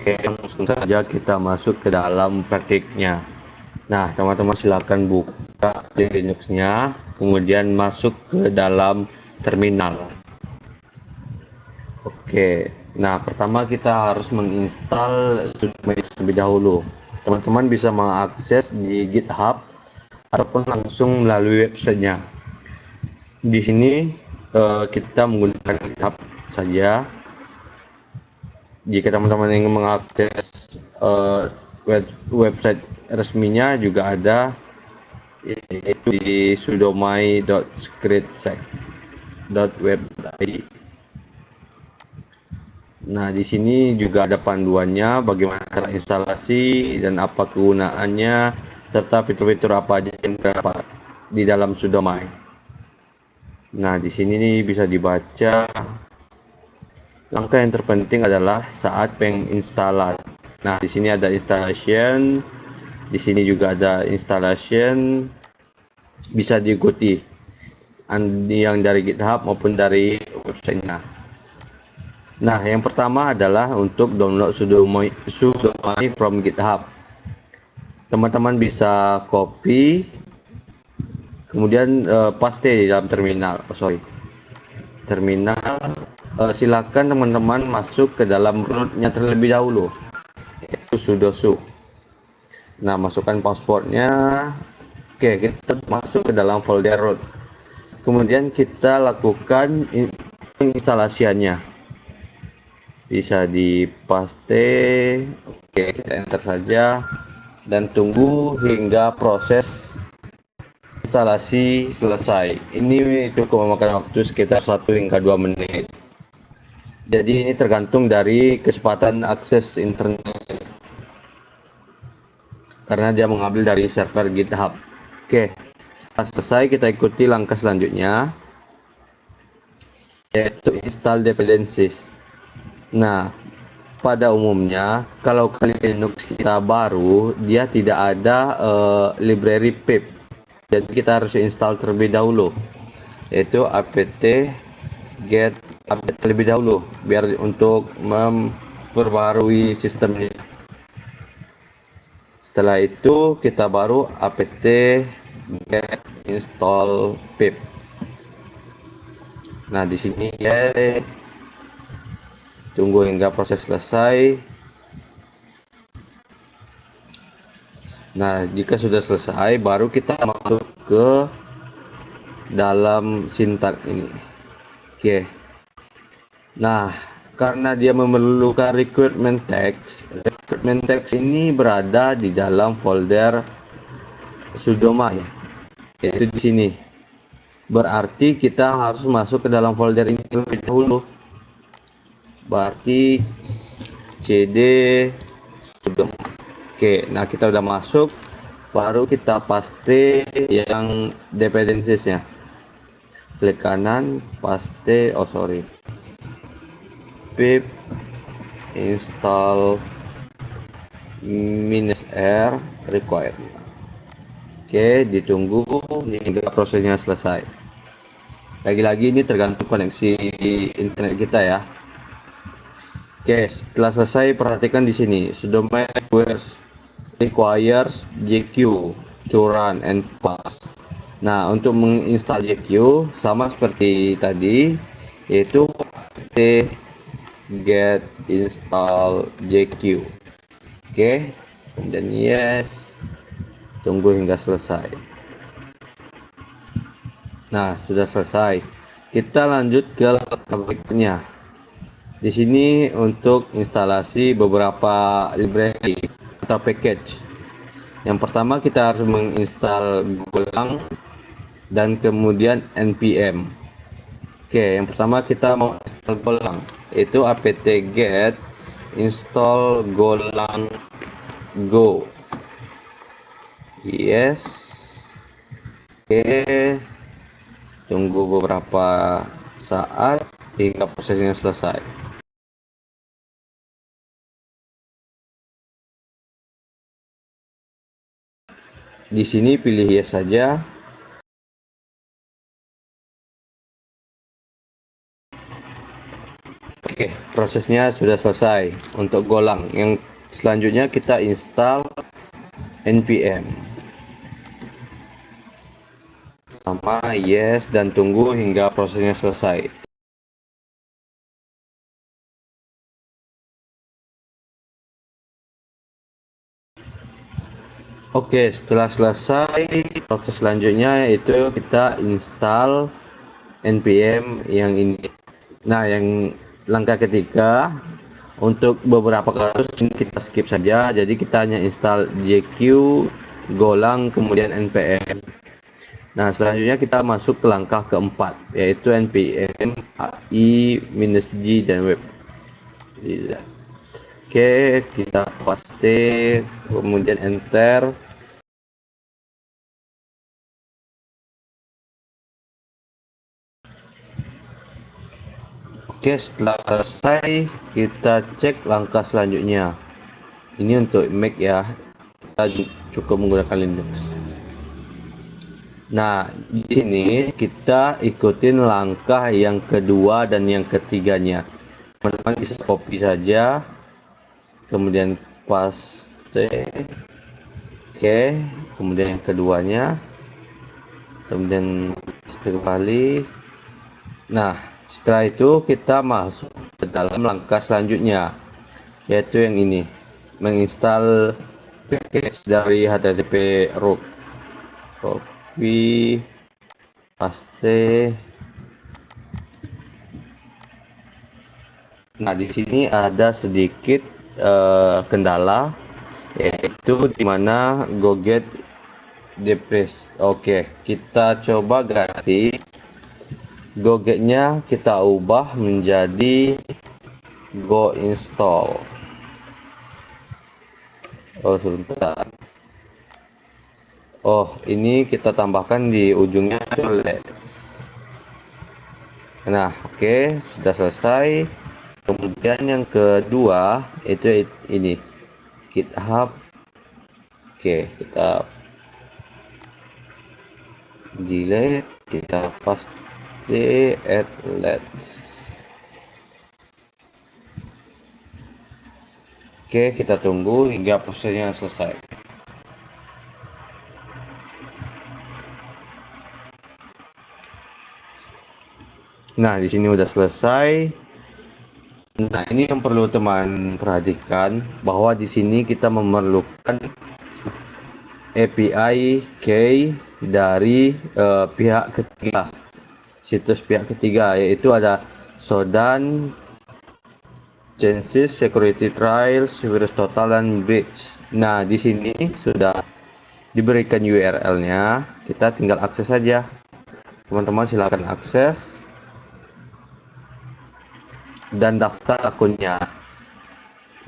Oke, langsung saja kita masuk ke dalam praktiknya. Nah, teman-teman silakan buka Linux-nya, kemudian masuk ke dalam terminal. Oke, nah pertama kita harus menginstal Sudomai terlebih dahulu. Teman-teman bisa mengakses di GitHub ataupun langsung melalui websitenya. Di sini kita menggunakan GitHub saja. Jika teman-teman ingin mengakses website resminya juga ada, yaitu di sudomai.scriptsec.web.id. Nah, di sini juga ada panduannya bagaimana cara instalasi dan apa kegunaannya serta fitur-fitur apa aja yang terdapat di dalam Sudomai. Nah, di sini nih bisa dibaca. Langkah yang terpenting adalah saat penginstalan. Nah, di sini ada installation, di sini juga ada installation, bisa diikuti yang dari GitHub maupun dari websitenya. Nah, yang pertama adalah untuk download Sudomai from GitHub. Teman-teman bisa copy, kemudian paste di dalam terminal. Terminal. Silakan teman-teman masuk ke dalam rootnya terlebih dahulu, yaitu sudo su. Nah, masukkan passwordnya. Oke, kita masuk ke dalam folder root. Kemudian kita lakukan penginstalasiannya. Bisa dipaste. Oke, kita enter saja dan tunggu hingga proses instalasi selesai. Ini cukup memakan waktu sekitar 1 hingga 2 menit. Jadi ini tergantung dari kecepatan akses internet karena dia mengambil dari server GitHub. Oke, setelah selesai kita ikuti langkah selanjutnya, yaitu install dependencies. Nah, pada umumnya kalau Linux kita baru, dia tidak ada library pip. Jadi kita harus install terlebih dahulu, yaitu apt get update terlebih dahulu biar untuk memperbarui sistemnya. Setelah itu kita baru apt get install pip. Nah, di sini ya tunggu hingga proses selesai. Nah, jika sudah selesai baru kita masuk ke dalam sintak ini. Oke. Nah, karena dia memerlukan recruitment text ini berada di dalam folder Sudomai, yaitu di sini. Berarti kita harus masuk ke dalam folder ini terlebih dahulu. Berarti cd Sudomai. Oke, nah kita udah masuk, baru kita paste yang dependencies-nya. Klik kanan, paste, pip install -r required. Oke, ditunggu hingga prosesnya selesai. Lagi-lagi ini tergantung koneksi internet kita ya. Oke, setelah selesai perhatikan di sini, Sudomai requires JQ to run and pass. Nah, untuk menginstal JQ sama seperti tadi, yaitu get install JQ. Oke, dan yes, tunggu hingga selesai. Nah, sudah selesai. Kita lanjut ke berikutnya. Di sini untuk instalasi beberapa library atau package. Yang pertama kita harus menginstal Golang dan kemudian npm. Oke, yang pertama kita mau install Golang, yaitu apt-get install Golang Go. Yes. Oke, tunggu beberapa saat hingga prosesnya selesai. Di sini pilih yes saja. Oke, prosesnya sudah selesai untuk Golang. Yang selanjutnya kita install npm sama yes dan tunggu hingga prosesnya selesai. Oke, setelah selesai proses selanjutnya itu kita install npm yang ini. Nah, yang langkah ketiga untuk beberapa kasus ini kita skip saja. Jadi kita hanya install jq, golang, kemudian npm. Nah, selanjutnya kita masuk ke langkah keempat, yaitu npm ai-g dan web. Oke, kita paste, kemudian enter. Oke, setelah selesai kita cek langkah selanjutnya. Ini untuk Mac ya, kita cukup menggunakan Linux. Nah, di sini kita ikutin langkah yang kedua dan yang ketiganya. Teman-teman bisa copy saja, kemudian paste. Oke, kemudian yang keduanya, kemudian paste kembali. Nah, setelah itu kita masuk ke dalam langkah selanjutnya, yaitu yang ini, menginstal package dari http root. Copy, paste. Nah, di sini ada sedikit kendala, yaitu dimana Goget depress. Oke, kita coba ganti Gogetnya, kita ubah menjadi go install. Oh, sebentar. Oh, ini kita tambahkan di ujungnya let's. Nah, oke, sudah selesai. Kemudian yang kedua itu ini GitHub. Oke, kita delete, kita paste add let's. Oke, kita tunggu hingga prosesnya selesai. Nah, di sini udah selesai. Nah, ini yang perlu teman perhatikan, bahwa di sini kita memerlukan API key dari pihak ketiga, situs pihak ketiga, yaitu ada Sodan, Genesis, Security Trials, Virus Total, dan Breach. Nah, di sini sudah diberikan URL-nya, kita tinggal akses saja. Teman-teman silakan akses dan daftar akunnya.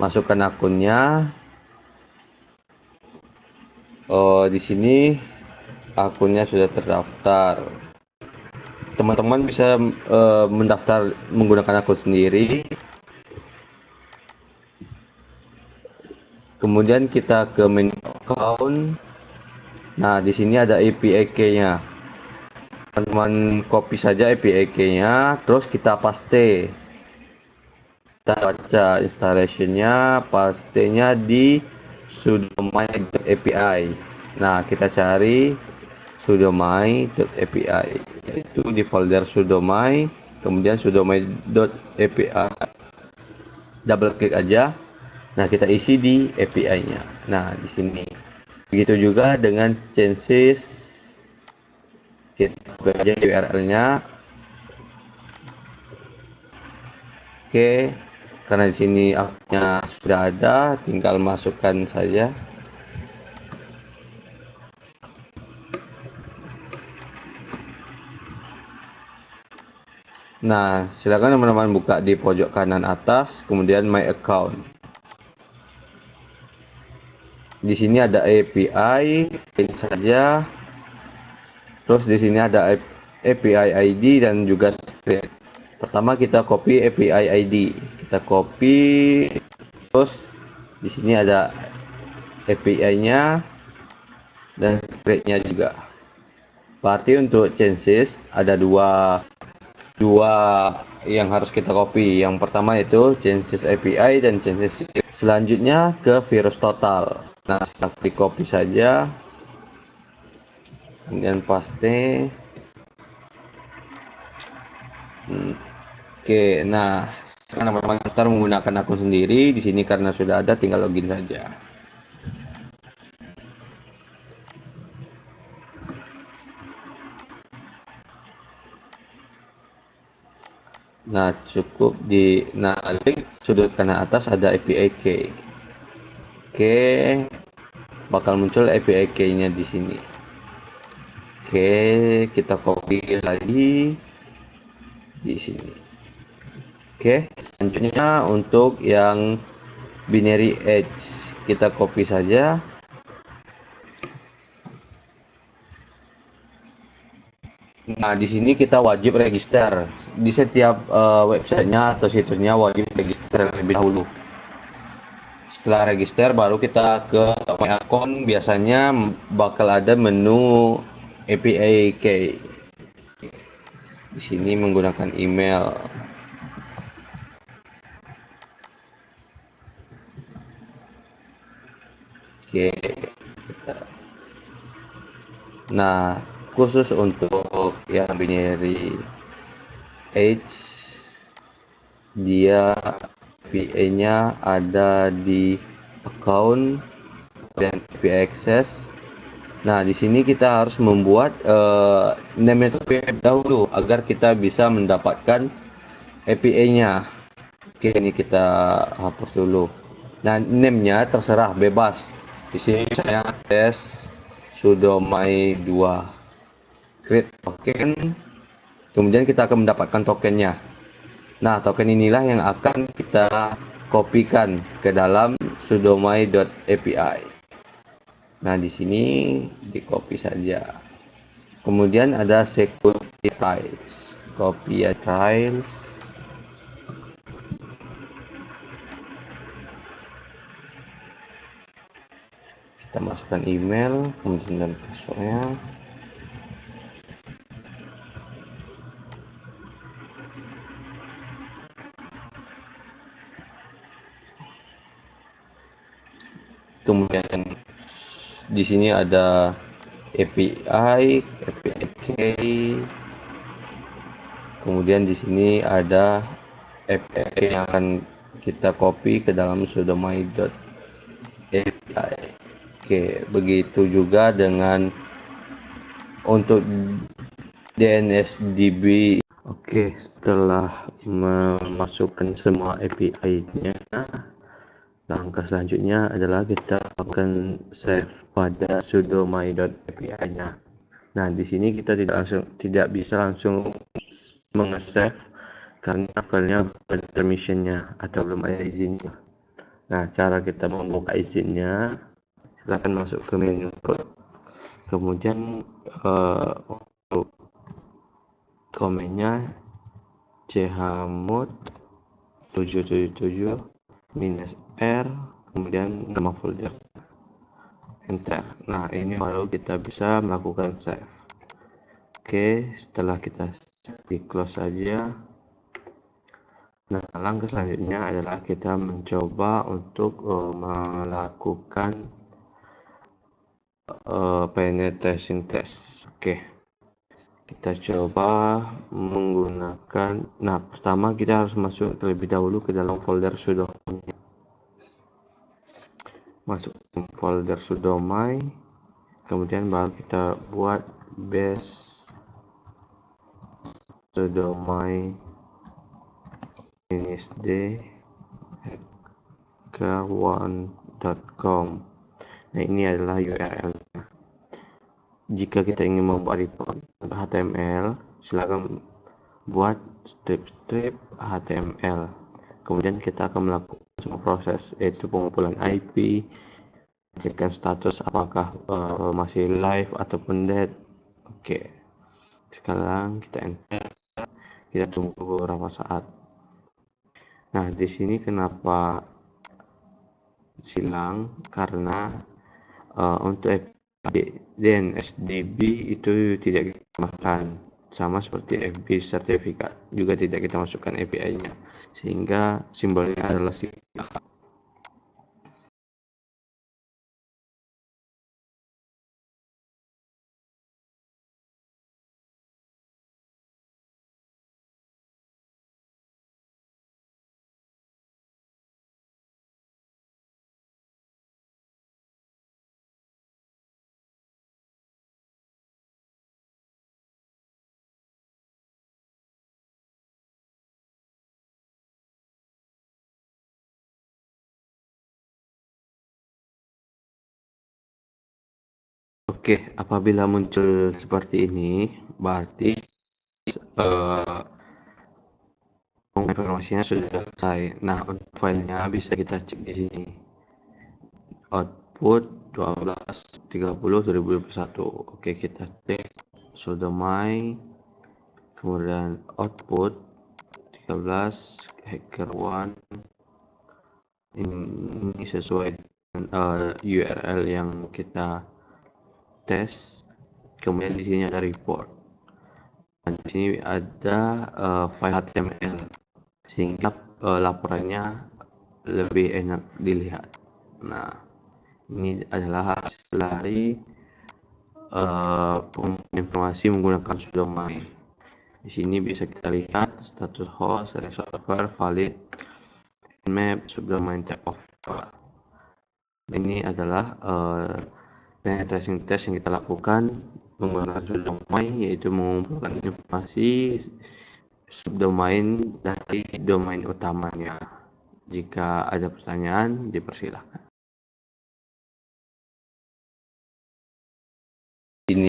Masukkan akunnya. Oh, di sini akunnya sudah terdaftar. Teman-teman bisa mendaftar menggunakan akun sendiri. Kemudian kita ke menu account. Nah, di sini ada API key-nya. Teman-teman copy saja API key-nya, terus kita paste. Kita baca installation-nya, pastenya di sudo-my.api. Nah, kita cari sudo-my.api, yaitu di folder sudo-my, kemudian sudo-my.api. Double klik aja. Nah, kita isi di API-nya. Nah, di sini. Begitu juga dengan changes. Kita buka aja URL-nya. Oke, karena di sini akunnya sudah ada, tinggal masukkan saja. Nah, silakan teman-teman buka di pojok kanan atas, kemudian my account. Di sini ada API, klik saja. Terus di sini ada API ID dan juga script. Pertama kita copy API ID. Kita copy, terus di sini ada API-nya dan script-nya juga. Berarti untuk changes ada dua dua yang harus kita copy. Yang pertama itu Genesis API dan Genesis. Selanjutnya ke virus total. Nah, di copy saja, kemudian paste. Oke, nah sekarang kita menggunakan akun sendiri di sini karena sudah ada, tinggal login saja. Nah, cukup di link sudut kanan atas ada API key. Oke, bakal muncul API key-nya di sini. Oke, kita copy lagi di sini. Oke, selanjutnya untuk yang binary edge kita copy saja. Nah, di sini kita wajib register di setiap websitenya atau situsnya, wajib register terlebih dahulu. Setelah register baru kita ke My Account, biasanya bakal ada menu API key. Di sini menggunakan email. Oke, kita. Nah, khusus untuk yang binary edge, dia API-nya ada di account dan API access. Nah, di sini kita harus membuat name API dahulu agar kita bisa mendapatkan API-nya. Oke, ini kita hapus dulu. Nah, name-nya terserah, bebas. Di sini saya tes sudo my 2 create token. Kemudian kita akan mendapatkan tokennya. Nah, token inilah yang akan kita kopikan ke dalam sudomai.api. Nah, di sini di copy saja. Kemudian ada security trials. Copy trials. Kita masukkan email, kemudian dan passwordnya. Kemudian di sini ada API, API key. Kemudian di sini ada API yang akan kita copy ke dalam sudomai.api. Oke, begitu juga dengan untuk DNSDB. Oke, setelah memasukkan semua API-nya, langkah selanjutnya adalah kita akan save pada sudomai.api-nya. Nah, di sini kita tidak bisa langsung meng-save karena filenya belum ada permissionnya atau belum ada izinnya. Nah, cara kita membuka izinnya, silahkan masuk ke menu, kemudian untuk komennya chmod 777 -r, kemudian nama folder, enter. Nah, ini baru kita bisa melakukan save. Oke, setelah kita di close saja. Nah, langkah selanjutnya adalah kita mencoba untuk melakukan penetration test. Oke, kita coba menggunakan. Nah, pertama kita harus masuk terlebih dahulu ke dalam folder sudomai. Masuk ke folder sudomai, kemudian baru kita buat base sudomai -d hacker1.com. Nah, ini adalah URL. Jika kita ingin membuat report HTML, silakan buat strip HTML. Kemudian kita akan melakukan semua proses, yaitu pengumpulan IP, cekkan status apakah masih live ataupun dead. Oke, sekarang kita enter, kita tunggu beberapa saat. Nah, di sini kenapa silang, karena untuk DNSDB itu tidak kita masukkan. sama seperti FB sertifikat, juga tidak kita masukkan API-nya, sehingga simbolnya adalah SIA. Oke, apabila muncul seperti ini, berarti eh, informasinya sudah selesai. Nah, untuk filenya bisa kita cek di sini. Output 12/30/2021. Oke, kita cek sodomai, kemudian output 13 hacker one. Ini sesuai dengan URL yang kita tes. Kemudian di sini ada report. Dan di sini ada file HTML, sehingga laporannya lebih enak dilihat. Nah, ini adalah hasil dari informasi menggunakan sudomai. Di sini bisa kita lihat status host, server, valid, map, subdomain type of. Ini adalah penetration test yang kita lakukan menggunakan subdomain, yaitu mengumpulkan informasi subdomain dari domain utamanya. Jika ada pertanyaan, dipersilakan.